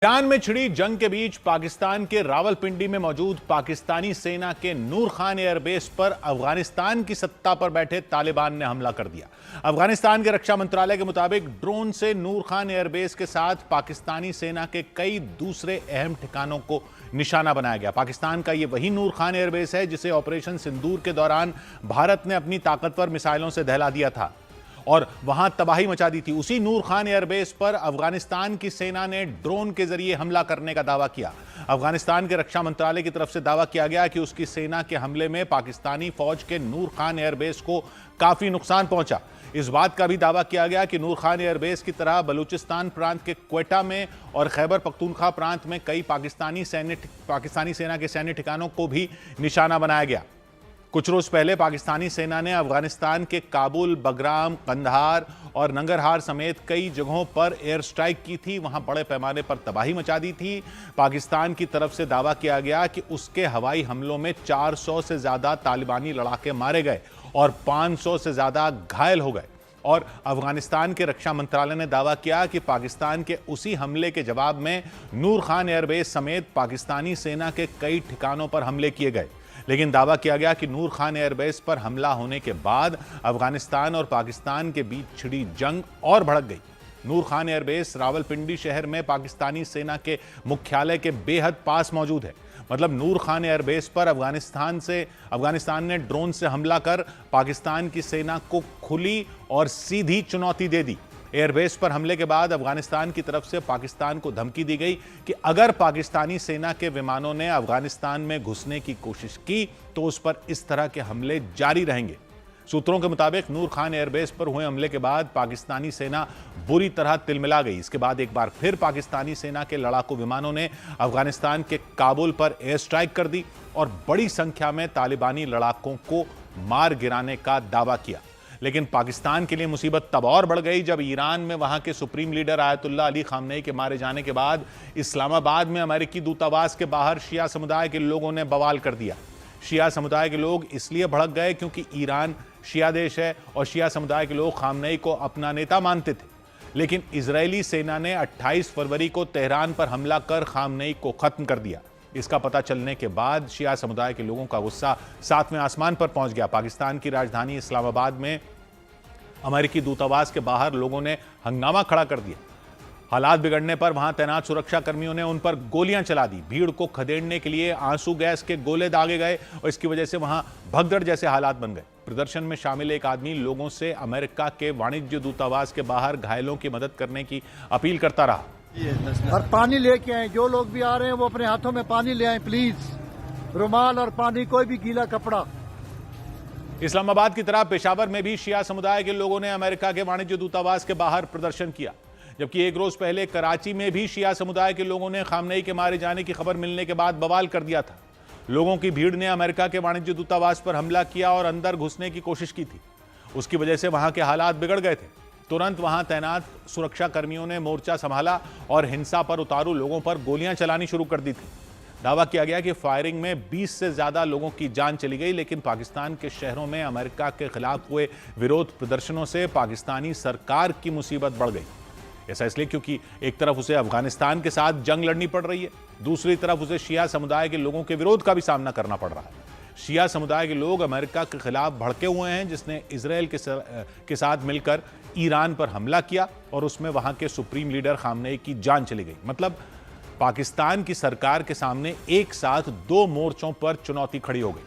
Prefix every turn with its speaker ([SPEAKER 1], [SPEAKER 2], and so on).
[SPEAKER 1] Iran में छिड़ी जंग के बीच पाकिस्तान के रावलपिंडी में मौजूद पाकिस्तानी सेना के नूर खान एयरबेस पर अफगानिस्तान की सत्ता पर बैठे तालिबान ने हमला कर दिया। अफगानिस्तान के रक्षा मंत्रालय के मुताबिक ड्रोन से नूर खान एयरबेस के साथ पाकिस्तानी सेना के कई दूसरे अहम ठिकानों को निशाना बनाया गया। पाकिस्तान का यह वही नूर खान एयरबेस है जिसे ऑपरेशन सिंदूर के दौरान भारत ने अपनी ताकतवर मिसाइलों से दहला दिया था और वहां तबाही मचा दी थी। उसी नूर खान एयरबेस पर अफगानिस्तान की सेना ने ड्रोन के जरिए हमला करने का दावा किया। अफगानिस्तान के रक्षा मंत्रालय की तरफ से दावा किया गया कि उसकी सेना के हमले में पाकिस्तानी फौज के नूर खान एयरबेस को काफी नुकसान पहुंचा। इस बात का भी दावा किया गया कि नूर खान एयरबेस की तरह बलूचिस्तान प्रांत के क्वेटा में और खैबर पख्तूनख्वा प्रांत में कई पाकिस्तानी सेना के सैन्य ठिकानों को भी निशाना बनाया गया। कुछ रोज पहले पाकिस्तानी सेना ने अफगानिस्तान के काबुल, बगराम, कंधार और नंगरहार समेत कई जगहों पर एयर स्ट्राइक की थी। वहां बड़े पैमाने पर तबाही मचा दी थी। पाकिस्तान की तरफ से दावा किया गया कि उसके हवाई हमलों में 400 से ज्यादा तालिबानी लड़ाके मारे गए और 500 से ज्यादा घायल हो गए। और अफगानिस्तान के रक्षा मंत्रालय ने दावा किया कि पाकिस्तान के उसी हमले के जवाब में नूर खान एयरबेस समेत पाकिस्तानी सेना के कई ठिकानों पर हमले किए गए। लेकिन दावा किया गया कि नूर खान एयरबेस पर हमला होने के बाद अफगानिस्तान और पाकिस्तान के बीच छिड़ी जंग और भड़क गई। नूर खान एयरबेस रावलपिंडी शहर में पाकिस्तानी सेना के मुख्यालय के बेहद पास मौजूद है। मतलब नूर खान एयरबेस पर अफगानिस्तान ने ड्रोन से हमला कर पाकिस्तान की सेना को खुली और सीधी चुनौती दे दी। एयरबेस पर हमले के बाद अफगानिस्तान की तरफ से पाकिस्तान को धमकी दी गई कि अगर पाकिस्तानी सेना के विमानों ने अफगानिस्तान में घुसने की कोशिश की तो उस पर इस तरह के हमले जारी रहेंगे। सूत्रों के मुताबिक नूर खान एयरबेस पर हुए हमले के बाद पाकिस्तानी सेना बुरी तरह तिलमिला गई। इसके बाद एक बार फिर पाकिस्तानी सेना के लड़ाकू विमानों ने अफगानिस्तान के काबुल पर एयर स्ट्राइक कर दी और बड़ी संख्या में तालिबानी लड़ाकों को मार गिराने का दावा किया। लेकिन पाकिस्तान के लिए मुसीबत तब और बढ़ गई जब ईरान में वहां के supreme leader Ayatollah Ali Khamenei के मारे जाने के बाद इस्लामाबाद में अमेरिकी दूतावास के बाहर शिया समुदाय के लोगों ने बवाल कर दिया। शिया समुदाय के लोग इसलिए भड़क गए क्योंकि ईरान शिया देश है और शिया समुदाय के लोग खामनेई को अपना नेता मानते थे। लेकिन इजरायली सेना ने 28 फरवरी को तेहरान पर हमला कर खामनेई को खत्म कर दिया। इसका पता चलने के बाद शिया समुदाय के लोगों का गुस्सा 7वें आसमान पर पहुंच गया। पाकिस्तान की राजधानी इस्लामाबाद में अमेरिकी दूतावास के बाहर लोगों ने हंगामा खड़ा कर दिया। हालात बिगड़ने पर वहां तैनात सुरक्षा कर्मियों ने उन पर गोलियां चला दी। भीड़ को खदेड़ने के लिए आंसू गैस के गोले दागे गए और इसकी वजह से वहां भगदड़ जैसे हालात बन गए। प्रदर्शन में शामिल एक आदमी लोगों से अमेरिका के वाणिज्य दूतावास के बाहर घायलों की मदद करने की अपील करता रहा।
[SPEAKER 2] और पानी लेके आए, जो लोग भी आ रहे हैं वो अपने हाथों में पानी ले आए प्लीज। रुमाल और पानी, कोई भी गीला कपड़ा।
[SPEAKER 1] इस्लामाबाद की तरह पेशावर में भी शिया समुदाय के लोगों ने अमेरिका के वाणिज्य दूतावास के बाहर प्रदर्शन किया। जबकि एक रोज पहले कराची में भी शिया समुदाय के लोगों ने खामनेई के मारे जाने की खबर मिलने के बाद बवाल कर दिया था। लोगों की भीड़ ने अमेरिका के वाणिज्य दूतावास पर हमला किया और अंदर घुसने की कोशिश की थी। उसकी वजह से वहां के हालात बिगड़ गए थे। तुरंत वहां तैनात सुरक्षा कर्मियों ने मोर्चा संभाला और हिंसा पर उतारू लोगों पर गोलियां चलानी शुरू कर दी थी। दावा किया गया कि फायरिंग में 20 से ज्यादा लोगों की जान चली गई। लेकिन पाकिस्तान के शहरों में अमेरिका के खिलाफ हुए विरोध प्रदर्शनों से पाकिस्तानी सरकार की मुसीबत बढ़ गई। ऐसा इसलिए क्योंकि एक तरफ उसे अफगानिस्तान के साथ जंग लड़नी पड़ रही है, दूसरी तरफ उसे शिया समुदाय के लोगों के विरोध का भी सामना करना पड़ रहा है। शिया समुदाय के लोग अमेरिका के खिलाफ भड़के हुए हैं जिसने इजरायल के साथ मिलकर ईरान पर हमला किया और उसमें वहां के सुप्रीम लीडर खामनेई की जान चली गई। मतलब पाकिस्तान की सरकार के सामने एक साथ 2 मोर्चों पर चुनौती खड़ी हो गई।